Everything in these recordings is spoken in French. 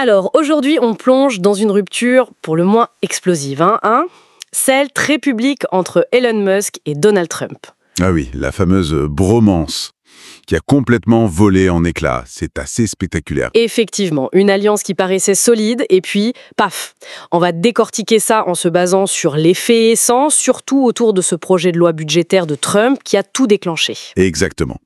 Alors, aujourd'hui, on plonge dans une rupture pour le moins explosive, celle très publique entre Elon Musk et Donald Trump. Ah oui, la fameuse bromance qui a complètement volé en éclats. C'est assez spectaculaire. Effectivement, une alliance qui paraissait solide, et puis, paf. On va décortiquer ça en se basant sur les faits et essence, surtout autour de ce projet de loi budgétaire de Trump qui a tout déclenché. Exactement.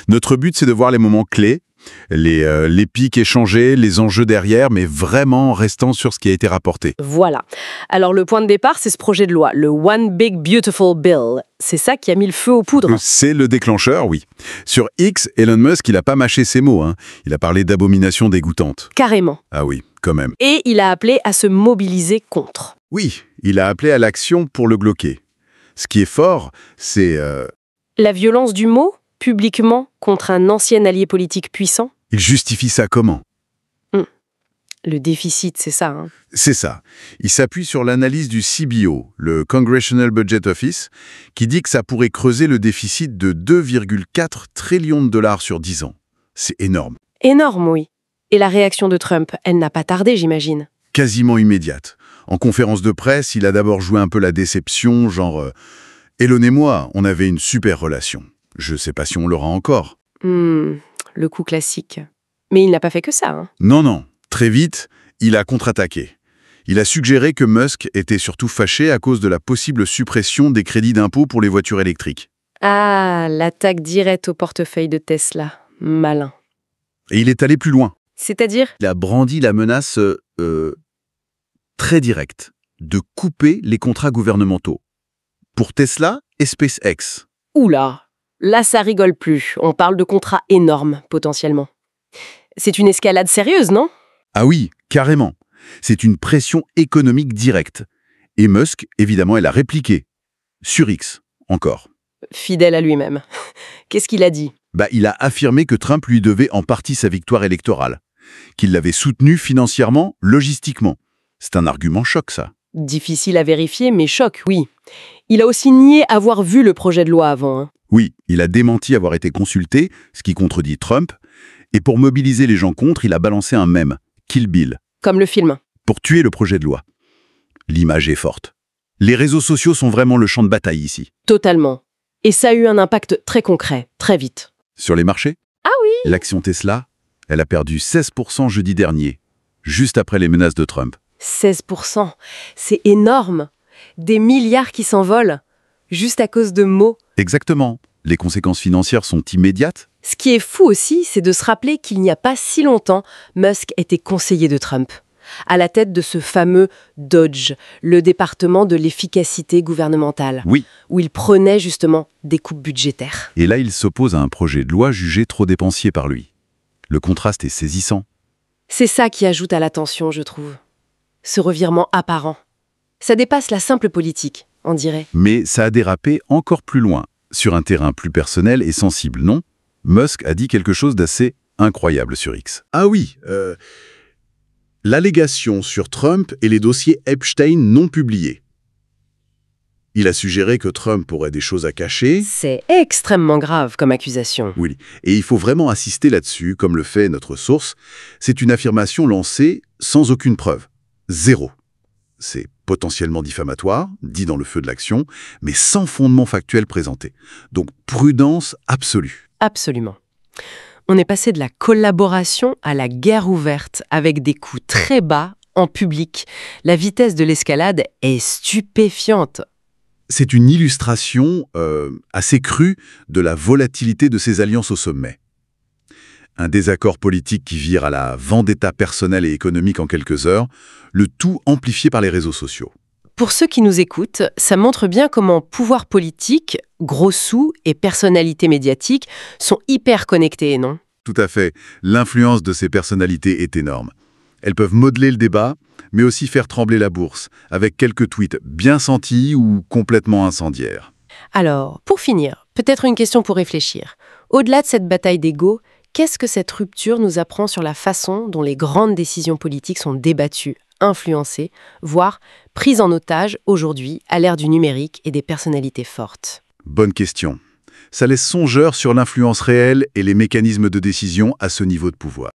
Notre but, c'est de voir les moments clés, les pics échangés, les enjeux derrière, mais vraiment en restant sur ce qui a été rapporté. Voilà. Alors le point de départ, c'est ce projet de loi, le One Big Beautiful Bill. C'est ça qui a mis le feu aux poudres. C'est le déclencheur, oui. Sur X, Elon Musk, il n'a pas mâché ses mots. Il a parlé d'abomination dégoûtante. Carrément. Ah oui, quand même. Et il a appelé à se mobiliser contre. Oui, il a appelé à l'action pour le bloquer. Ce qui est fort, c'est... La violence du mot, publiquement, contre un ancien allié politique puissant. Il justifie ça comment? Le déficit, c'est ça. C'est ça. Il s'appuie sur l'analyse du CBO, le Congressional Budget Office, qui dit que ça pourrait creuser le déficit de 2,4 trillions de dollars sur 10 ans. C'est énorme. Énorme, oui. Et la réaction de Trump, elle n'a pas tardé, j'imagine. Quasiment immédiate. En conférence de presse, il a d'abord joué un peu la déception, genre Elon et moi, on avait une super relation. Je sais pas si on l'aura encore. Le coup classique. Mais il n'a pas fait que ça. Non. Très vite, il a contre-attaqué. Il a suggéré que Musk était surtout fâché à cause de la possible suppression des crédits d'impôt pour les voitures électriques. Ah, l'attaque directe au portefeuille de Tesla. Malin. Et il est allé plus loin. C'est-à-dire? Il a brandi la menace très directe de couper les contrats gouvernementaux pour Tesla et SpaceX. Oula, là ça rigole plus. On parle de contrats énormes, potentiellement. C'est une escalade sérieuse, non? Ah oui, carrément. C'est une pression économique directe. Et Musk, évidemment, elle a répliqué. Sur X, encore. Fidèle à lui-même. Qu'est-ce qu'il a dit? Il a affirmé que Trump lui devait en partie sa victoire électorale. Qu'il l'avait soutenu financièrement, logistiquement. C'est un argument choc, ça. Difficile à vérifier, mais choc, oui. Il a aussi nié avoir vu le projet de loi avant. Oui, il a démenti avoir été consulté, ce qui contredit Trump. Et pour mobiliser les gens contre, il a balancé un mème. Kill Bill. Comme le film. Pour tuer le projet de loi. L'image est forte. Les réseaux sociaux sont vraiment le champ de bataille ici. Totalement. Et ça a eu un impact très concret, très vite. Sur les marchés? Ah oui! L'action Tesla, elle a perdu 16% jeudi dernier, juste après les menaces de Trump. 16%, c'est énorme. Des milliards qui s'envolent, juste à cause de mots. Exactement. Les conséquences financières sont immédiates. Ce qui est fou aussi, c'est de se rappeler qu'il n'y a pas si longtemps, Musk était conseiller de Trump, à la tête de ce fameux DOGE, le département de l'efficacité gouvernementale, Oui. où il prenait justement des coupes budgétaires. Et là, il s'oppose à un projet de loi jugé trop dépensier par lui. Le contraste est saisissant. C'est ça qui ajoute à la tension, je trouve. Ce revirement apparent. Ça dépasse la simple politique, on dirait. Mais ça a dérapé encore plus loin, sur un terrain plus personnel et sensible, non? Musk a dit quelque chose d'assez incroyable sur X. Ah oui, l'allégation sur Trump et les dossiers Epstein non publiés. Il a suggéré que Trump aurait des choses à cacher. C'est extrêmement grave comme accusation. Oui, et il faut vraiment insister là-dessus, comme le fait notre source. C'est une affirmation lancée sans aucune preuve. Zéro. C'est potentiellement diffamatoire, dit dans le feu de l'action, mais sans fondement factuel présenté. Donc prudence absolue. Absolument. On est passé de la collaboration à la guerre ouverte, avec des coups très bas, en public. La vitesse de l'escalade est stupéfiante. C'est une illustration assez crue de la volatilité de ces alliances au sommet. Un désaccord politique qui vire à la vendetta personnelle et économique en quelques heures, le tout amplifié par les réseaux sociaux. Pour ceux qui nous écoutent, ça montre bien comment pouvoir politique, gros sous et personnalité médiatique sont hyper connectés, non? Tout à fait. L'influence de ces personnalités est énorme. Elles peuvent modeler le débat, mais aussi faire trembler la bourse, avec quelques tweets bien sentis ou complètement incendiaires. Alors, pour finir, peut-être une question pour réfléchir. Au-delà de cette bataille d'ego, qu'est-ce que cette rupture nous apprend sur la façon dont les grandes décisions politiques sont débattues, influencées, voire prises en otage aujourd'hui à l'ère du numérique et des personnalités fortes? Bonne question. Ça laisse songeur sur l'influence réelle et les mécanismes de décision à ce niveau de pouvoir.